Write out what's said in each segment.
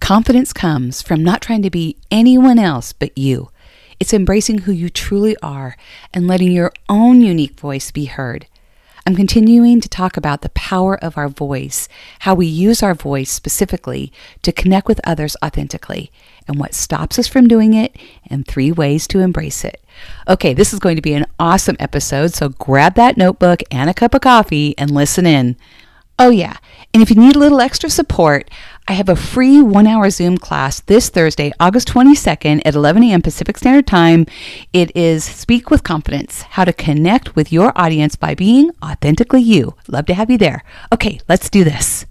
Confidence comes from not trying to be anyone else but you. It's embracing who you truly are and letting your own unique voice be heard. I'm continuing to talk about the power of our voice, how we use our voice specifically to connect with others authentically, and what stops us from doing it, and 3 ways to embrace it. Okay, this is going to be an awesome episode, so grab that notebook and a cup of coffee and listen in. Oh yeah, and if you need a little extra support, I have a free 1-hour Zoom class this Thursday, August 22nd at 11 a.m. Pacific Standard Time. It is Speak with Confidence, how to connect with your audience by being authentically you. Love to have you there. Okay, let's do this.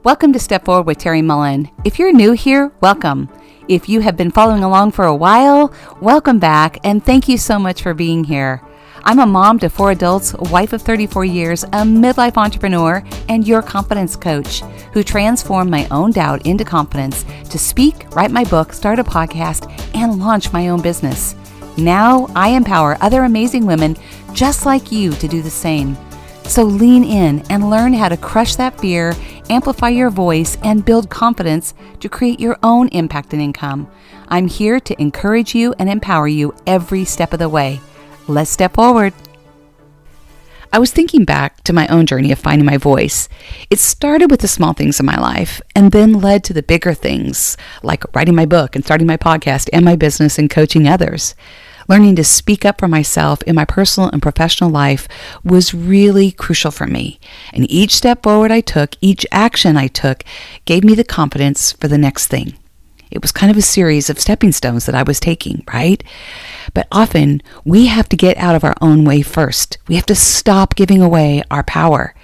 Welcome to Step Forward with Terry Mullen. If you're new here, welcome. If you have been following along for a while, welcome back, and thank you so much for being here. I'm a mom to 4 adults, a wife of 34 years, a midlife entrepreneur, and your confidence coach who transformed my own doubt into confidence to speak, write my book, start a podcast, and launch my own business. Now I empower other amazing women just like you to do the same. So lean in and learn how to crush that fear, amplify your voice, and build confidence to create your own impact and income. I'm here to encourage you and empower you every step of the way. Let's step forward. I was thinking back to my own journey of finding my voice. It started with the small things in my life and then led to the bigger things, like writing my book and starting my podcast and my business and coaching others. Learning to speak up for myself in my personal and professional life was really crucial for me. And each step forward I took, each action I took, gave me the confidence for the next thing. It was kind of a series of stepping stones that I was taking, right? But often we have to get out of our own way first. We have to stop giving away our power.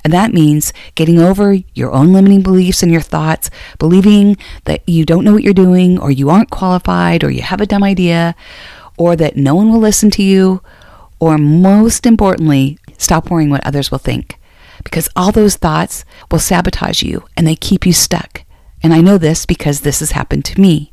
And that means getting over your own limiting beliefs and your thoughts, believing that you don't know what you're doing, or you aren't qualified, or you have a dumb idea, or that no one will listen to you, or most importantly, stop worrying what others will think. Because all those thoughts will sabotage you and they keep you stuck. And I know this because this has happened to me.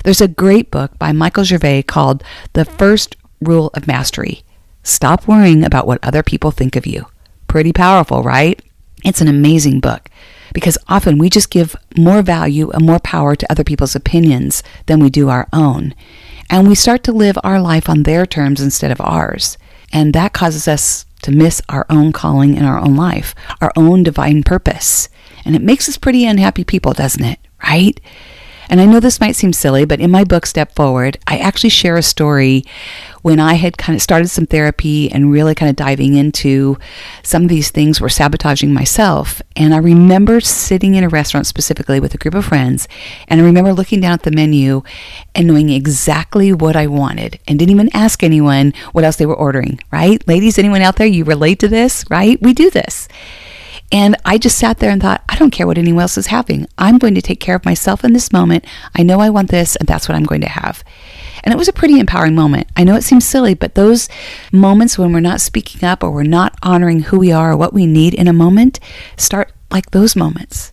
There's a great book by Michael Gervais called The First Rule of Mastery. Stop worrying about what other people think of you. Pretty powerful, right? It's an amazing book because often we just give more value and more power to other people's opinions than we do our own. And we start to live our life on their terms instead of ours. And that causes us to miss our own calling in our own life, our own divine purpose. And it makes us pretty unhappy people, doesn't it? Right? And I know this might seem silly, but in my book, Step Forward, I actually share a story when I had kind of started some therapy and really kind of diving into some of these things were sabotaging myself. And I remember sitting in a restaurant specifically with a group of friends, and I remember looking down at the menu and knowing exactly what I wanted and didn't even ask anyone what else they were ordering, right? Ladies, anyone out there, you relate to this, right? We do this. And I just sat there and thought, I don't care what anyone else is having. I'm going to take care of myself in this moment. I know I want this, and that's what I'm going to have. And it was a pretty empowering moment. I know it seems silly, but those moments when we're not speaking up or we're not honoring who we are or what we need in a moment start like those moments.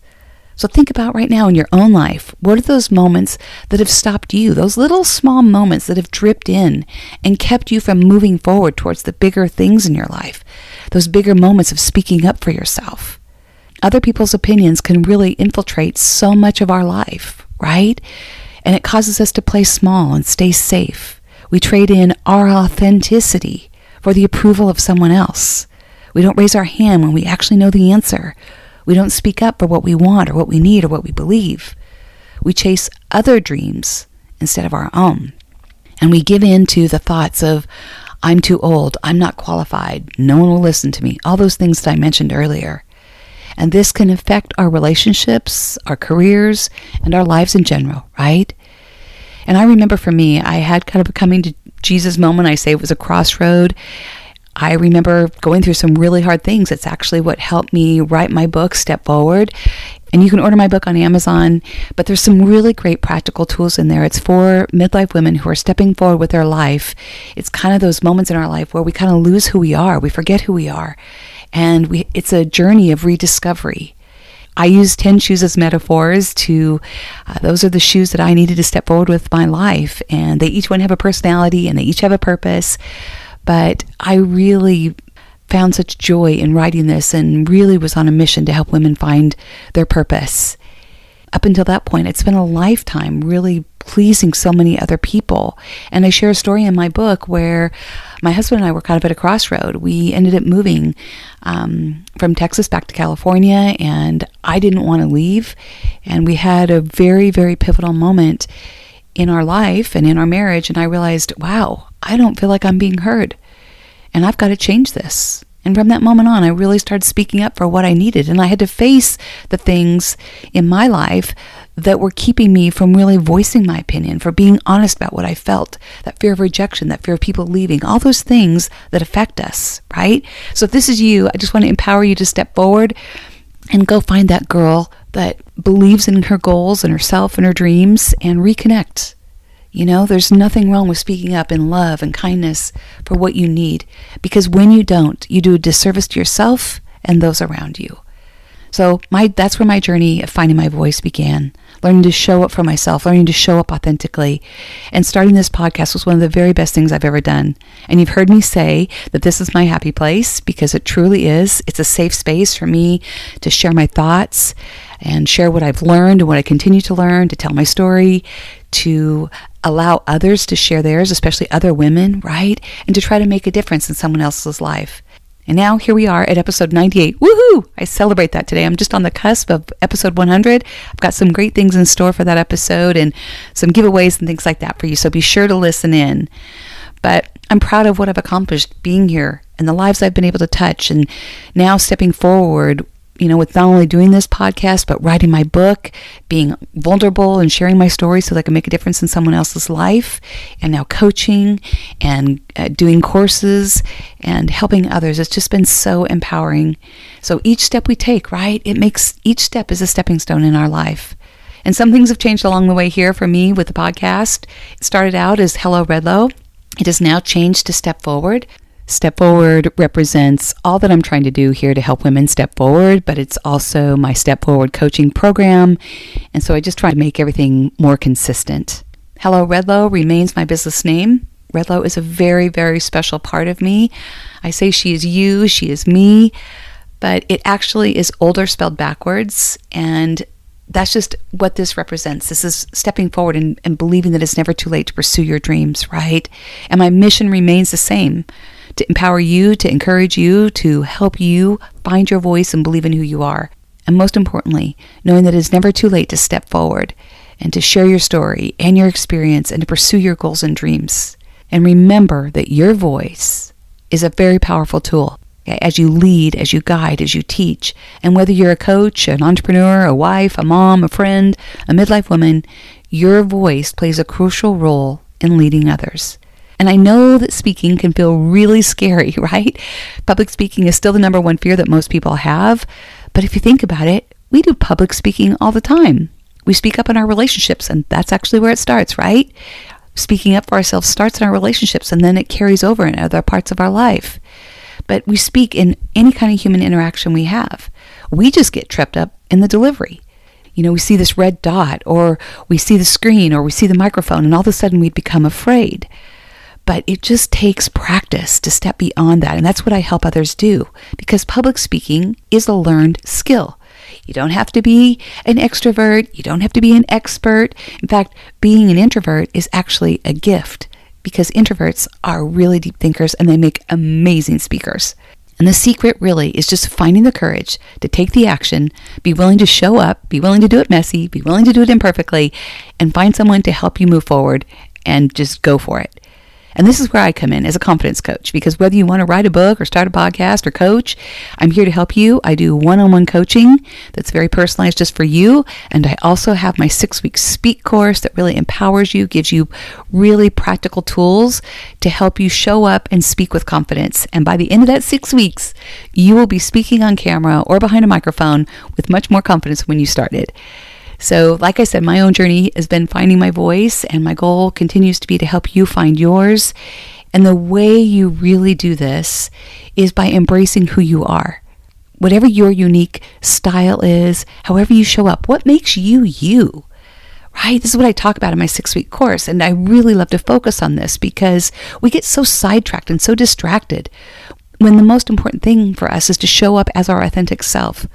So think about right now in your own life, what are those moments that have stopped you? Those little small moments that have dripped in and kept you from moving forward towards the bigger things in your life. Those bigger moments of speaking up for yourself. Other people's opinions can really infiltrate so much of our life, right? And it causes us to play small and stay safe. We trade in our authenticity for the approval of someone else. We don't raise our hand when we actually know the answer. We don't speak up for what we want or what we need or what we believe. We chase other dreams instead of our own. And we give in to the thoughts of, I'm too old, I'm not qualified, no one will listen to me, all those things that I mentioned earlier. And this can affect our relationships, our careers, and our lives in general, right? And I remember for me, I had kind of a coming to Jesus moment. I say it was a crossroad. I remember going through some really hard things. It's actually what helped me write my book, Step Forward. And you can order my book on Amazon, but there's some really great practical tools in there. It's for midlife women who are stepping forward with their life. It's kind of those moments in our life where we kind of lose who we are. We forget who we are. And it's a journey of rediscovery. I use 10 shoes as metaphors those are the shoes that I needed to step forward with my life. And they each one have a personality and they each have a purpose. But I really found such joy in writing this and really was on a mission to help women find their purpose. up until that point, I'd spent a lifetime really pleasing so many other people. And I share a story in my book where my husband and I were kind of at a crossroad. We ended up moving from Texas back to California, and I didn't want to leave. And we had a very, very pivotal moment in our life and in our marriage. And I realized, wow, I don't feel like I'm being heard. And I've got to change this. And from that moment on, I really started speaking up for what I needed. And I had to face the things in my life that were keeping me from really voicing my opinion, for being honest about what I felt, that fear of rejection, that fear of people leaving, all those things that affect us, right? So if this is you, I just want to empower you to step forward and go find that girl that believes in her goals and herself and her dreams and reconnect. You know, there's nothing wrong with speaking up in love and kindness for what you need, because when you don't, you do a disservice to yourself and those around you. So that's where my journey of finding my voice began, learning to show up for myself, learning to show up authentically. And starting this podcast was one of the very best things I've ever done. And you've heard me say that this is my happy place, because it truly is. It's a safe space for me to share my thoughts and share what I've learned and what I continue to learn, to tell my story, to allow others to share theirs, especially other women, right? And to try to make a difference in someone else's life. And now here we are at episode 98. Woohoo! I celebrate that today. I'm just on the cusp of episode 100. I've got some great things in store for that episode and some giveaways and things like that for you. So be sure to listen in. But I'm proud of what I've accomplished being here and the lives I've been able to touch. And now stepping forward, you know, with not only doing this podcast, but writing my book, being vulnerable and sharing my story so that I can make a difference in someone else's life, and now coaching and doing courses and helping others. It's just been so empowering. So each step we take, right, each step is a stepping stone in our life. And some things have changed along the way here for me with the podcast. It started out as Hello Redlow. It has now changed to Step Forward. Step Forward represents all that I'm trying to do here to help women step forward, but it's also my Step Forward coaching program. And so I just try to make everything more consistent. Hello Redlow remains my business name. Redlow is a very, very special part of me. I say she is you, she is me, but it actually is older spelled backwards. And that's just what this represents. This is stepping forward and believing that it's never too late to pursue your dreams, right? And my mission remains the same: to empower you, to encourage you, to help you find your voice and believe in who you are. And most importantly, knowing that it's never too late to step forward and to share your story and your experience and to pursue your goals and dreams. And remember that your voice is a very powerful tool. Okay, as you lead, as you guide, as you teach. And whether you're a coach, an entrepreneur, a wife, a mom, a friend, a midlife woman, your voice plays a crucial role in leading others. And I know that speaking can feel really scary, right? Public speaking is still the number one fear that most people have. But if you think about it, we do public speaking all the time. We speak up in our relationships, and that's actually where it starts, right? Speaking up for ourselves starts in our relationships, and then it carries over in other parts of our life. But we speak in any kind of human interaction we have. We just get tripped up in the delivery. You know, we see this red dot, or we see the screen, or we see the microphone, and all of a sudden we become afraid. But it just takes practice to step beyond that. And that's what I help others do, because public speaking is a learned skill. You don't have to be an extrovert. You don't have to be an expert. In fact, being an introvert is actually a gift, because introverts are really deep thinkers and they make amazing speakers. And the secret really is just finding the courage to take the action, be willing to show up, be willing to do it messy, be willing to do it imperfectly, and find someone to help you move forward and just go for it. And this is where I come in as a confidence coach, because whether you want to write a book or start a podcast or coach, I'm here to help you. I do one-on-one coaching that's very personalized just for you. And I also have my 6-week Speak course that really empowers you, gives you really practical tools to help you show up and speak with confidence. And by the end of that 6 weeks, you will be speaking on camera or behind a microphone with much more confidence when you started. So like I said, my own journey has been finding my voice, and my goal continues to be to help you find yours. And the way you really do this is by embracing who you are. Whatever your unique style is, however you show up, what makes you you, right? This is what I talk about in my 6-week course. And I really love to focus on this because we get so sidetracked and so distracted when the most important thing for us is to show up as our authentic self.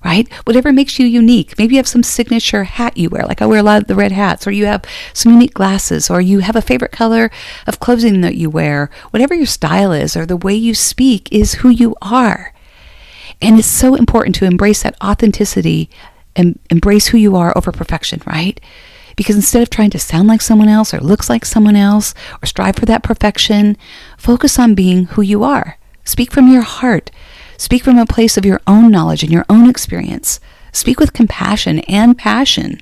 right? Whatever makes you unique. Maybe you have some signature hat you wear, like I wear a lot of the red hats, or you have some unique glasses, or you have a favorite color of clothing that you wear. Whatever your style is, or the way you speak is who you are. And it's so important to embrace that authenticity and embrace who you are over perfection, right? Because instead of trying to sound like someone else or looks like someone else or strive for that perfection, focus on being who you are. Speak from your heart. Speak from a place of your own knowledge and your own experience. Speak with compassion and passion.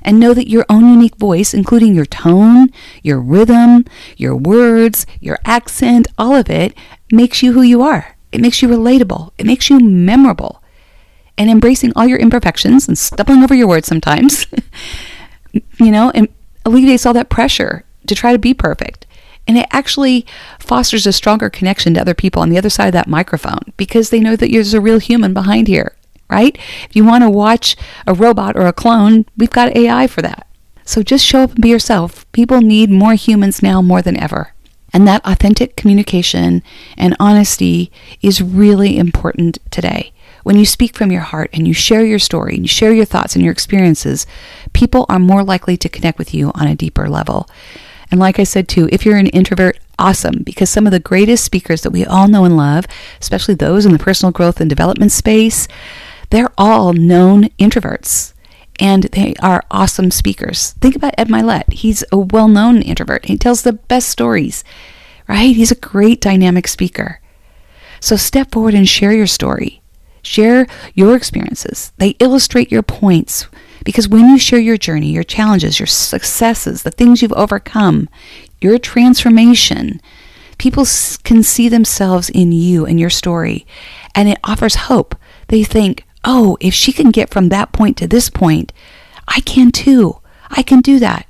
And know that your own unique voice, including your tone, your rhythm, your words, your accent, all of it makes you who you are. It makes you relatable. It makes you memorable. And embracing all your imperfections and stumbling over your words sometimes, and alleviates all that pressure to try to be perfect. And it actually fosters a stronger connection to other people on the other side of that microphone because they know that there's a real human behind here, right? If you want to watch a robot or a clone, we've got AI for that. So just show up and be yourself. People need more humans now more than ever. And that authentic communication and honesty is really important today. When you speak from your heart and you share your story and you share your thoughts and your experiences, people are more likely to connect with you on a deeper level. And like I said too, if you're an introvert, awesome, because some of the greatest speakers that we all know and love, especially those in the personal growth and development space, they're all known introverts. And they are awesome speakers. Think about Ed Milet. He's a well-known introvert. He tells the best stories, right? He's a great dynamic speaker. So step forward and share your story. Share your experiences. They illustrate your points. Because when you share your journey, your challenges, your successes, the things you've overcome, your transformation, people can see themselves in you and your story. And it offers hope. They think, oh, if she can get from that point to this point, I can too. I can do that.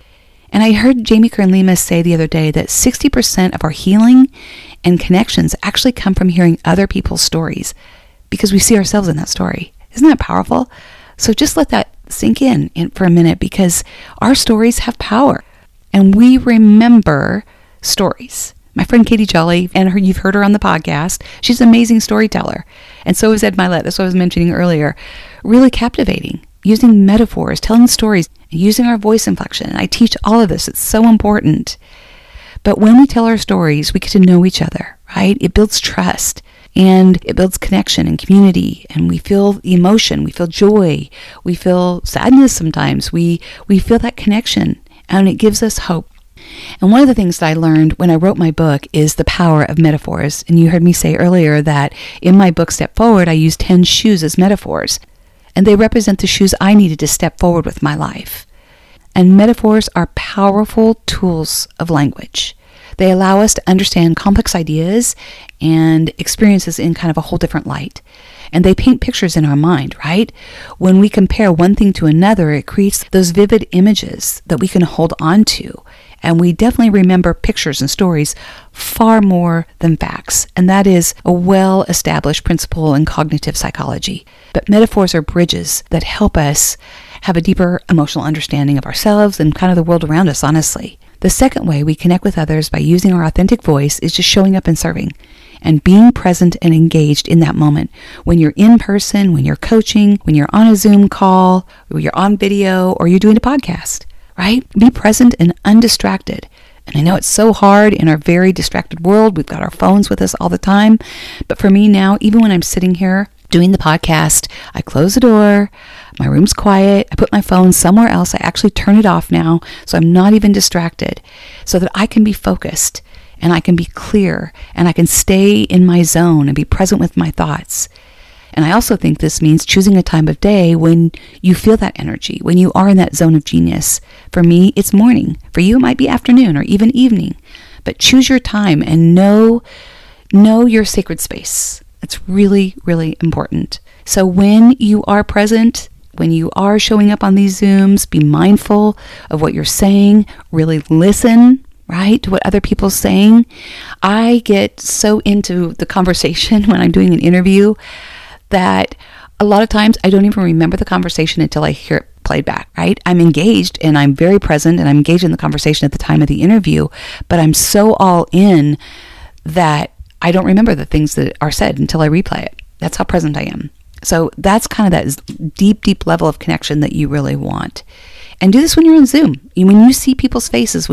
And I heard Jamie Kern-Lima say the other day that 60% of our healing and connections actually come from hearing other people's stories because we see ourselves in that story. Isn't that powerful? So just let that sink in for a minute because our stories have power and we remember stories. My friend Katie Jolly, and you've heard her on the podcast, she's an amazing storyteller. And so is Ed Milet, that's what I was mentioning earlier. Really captivating, using metaphors, telling stories, and using our voice inflection. And I teach all of this. It's so important. But when we tell our stories, we get to know each other, right? It builds trust. And it builds connection and community, and we feel emotion, we feel joy, we feel sadness sometimes, we feel that connection, and it gives us hope. And one of the things that I learned when I wrote my book is the power of metaphors. And you heard me say earlier that in my book, Step Forward, I used 10 shoes as metaphors, and they represent the shoes I needed to step forward with my life. And metaphors are powerful tools of language. They allow us to understand complex ideas and experiences in kind of a whole different light. And they paint pictures in our mind, right? When we compare one thing to another, it creates those vivid images that we can hold on to. And we definitely remember pictures and stories far more than facts. And that is a well-established principle in cognitive psychology. But metaphors are bridges that help us have a deeper emotional understanding of ourselves and kind of the world around us, honestly. The second way we connect with others by using our authentic voice is just showing up and serving and being present and engaged in that moment. When you're in person, when you're coaching, when you're on a Zoom call, or you're on video, or you're doing a podcast, right? Be present and undistracted. And I know it's so hard in our very distracted world. We've got our phones with us all the time. But for me now, even when I'm sitting here doing the podcast, I close the door, my room's quiet, I put my phone somewhere else. I actually turn it off now so I'm not even distracted so that I can be focused and I can be clear and I can stay in my zone and be present with my thoughts. And I also think this means choosing a time of day when you feel that energy, when you are in that zone of genius. For me, it's morning. For you, it might be afternoon or even evening. But choose your time and know your sacred space. It's really, really important. So when you are present, when you are showing up on these Zooms, be mindful of what you're saying, really listen, right, to what other people are saying. I get so into the conversation when I'm doing an interview that a lot of times I don't even remember the conversation until I hear it played back, right? I'm engaged and I'm very present and I'm engaged in the conversation at the time of the interview, but I'm so all in that I don't remember the things that are said until I replay it. That's how present I am. So that's kind of that deep, deep level of connection that you really want. And do this when you're on Zoom. When you see people's faces,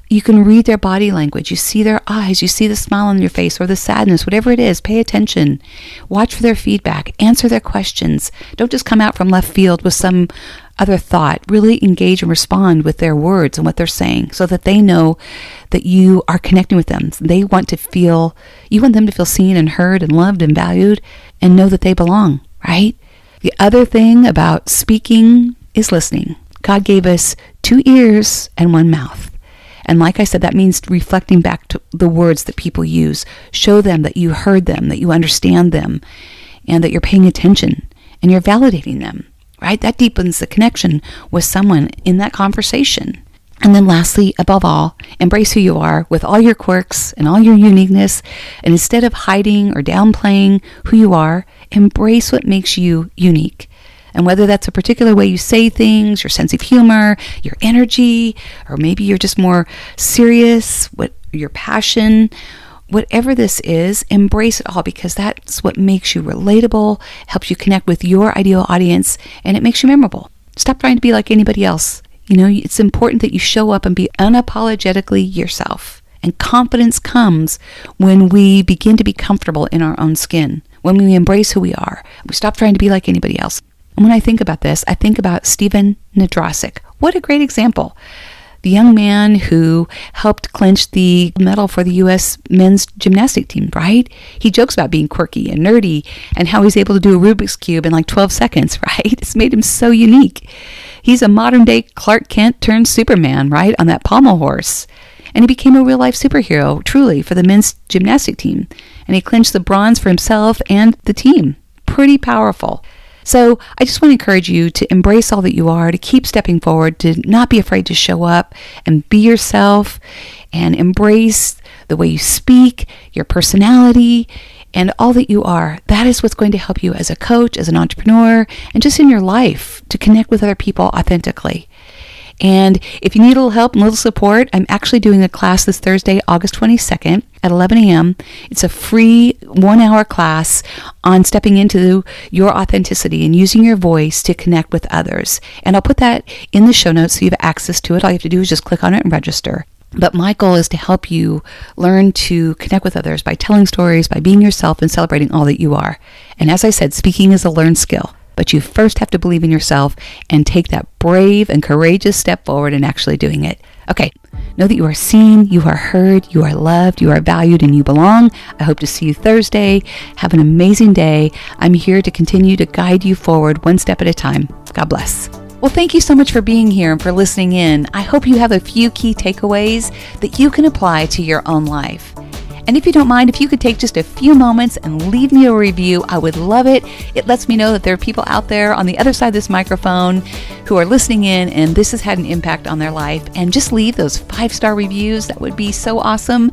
you can read their body language, you see their eyes, you see the smile on their face or the sadness, whatever it is, pay attention. Watch for their feedback, answer their questions. Don't just come out from left field with some other thought. Really engage and respond with their words and what they're saying so that they know that you are connecting with them. You want them to feel seen and heard and loved and valued and know that they belong, right? The other thing about speaking is listening. God gave us 2 ears and 1 mouth. And like I said, that means reflecting back to the words that people use. Show them that you heard them, that you understand them, and that you're paying attention and you're validating them, right? That deepens the connection with someone in that conversation. And then lastly, above all, embrace who you are with all your quirks and all your uniqueness. And instead of hiding or downplaying who you are, embrace what makes you unique. And whether that's a particular way you say things, your sense of humor, your energy, or maybe you're just more serious, your passion, whatever this is, embrace it all because that's what makes you relatable, helps you connect with your ideal audience, and it makes you memorable. Stop trying to be like anybody else. It's important that you show up and be unapologetically yourself. And confidence comes when we begin to be comfortable in our own skin, when we embrace who we are. We stop trying to be like anybody else. And when I think about this, I think about Steven Nadrasic. What a great example. The young man who helped clinch the medal for the U.S. men's gymnastic team, right? He jokes about being quirky and nerdy and how he's able to do a Rubik's Cube in like 12 seconds, right? It's made him so unique. He's a modern day Clark Kent turned Superman, right? On that pommel horse. And he became a real life superhero, truly, for the men's gymnastic team. And he clinched the bronze for himself and the team. Pretty powerful. So I just want to encourage you to embrace all that you are, to keep stepping forward, to not be afraid to show up and be yourself and embrace the way you speak, your personality, and all that you are. That is what's going to help you as a coach, as an entrepreneur, and just in your life to connect with other people authentically. And if you need a little help and a little support, I'm actually doing a class this Thursday, August 22nd at 11 a.m. It's a free 1-hour class on stepping into your authenticity and using your voice to connect with others. And I'll put that in the show notes so you have access to it. All you have to do is just click on it and register. But my goal is to help you learn to connect with others by telling stories, by being yourself and celebrating all that you are. And as I said, speaking is a learned skill. But you first have to believe in yourself and take that brave and courageous step forward in actually doing it. Okay, know that you are seen, you are heard, you are loved, you are valued, and you belong. I hope to see you Thursday. Have an amazing day. I'm here to continue to guide you forward one step at a time. God bless. Well, thank you so much for being here and for listening in. I hope you have a few key takeaways that you can apply to your own life. And if you don't mind, if you could take just a few moments and leave me a review, I would love it. It lets me know that there are people out there on the other side of this microphone who are listening in and this has had an impact on their life. And just leave those 5-star reviews. That would be so awesome.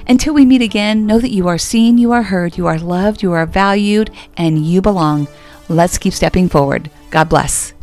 Until we meet again, know that you are seen, you are heard, you are loved, you are valued, and you belong. Let's keep stepping forward. God bless.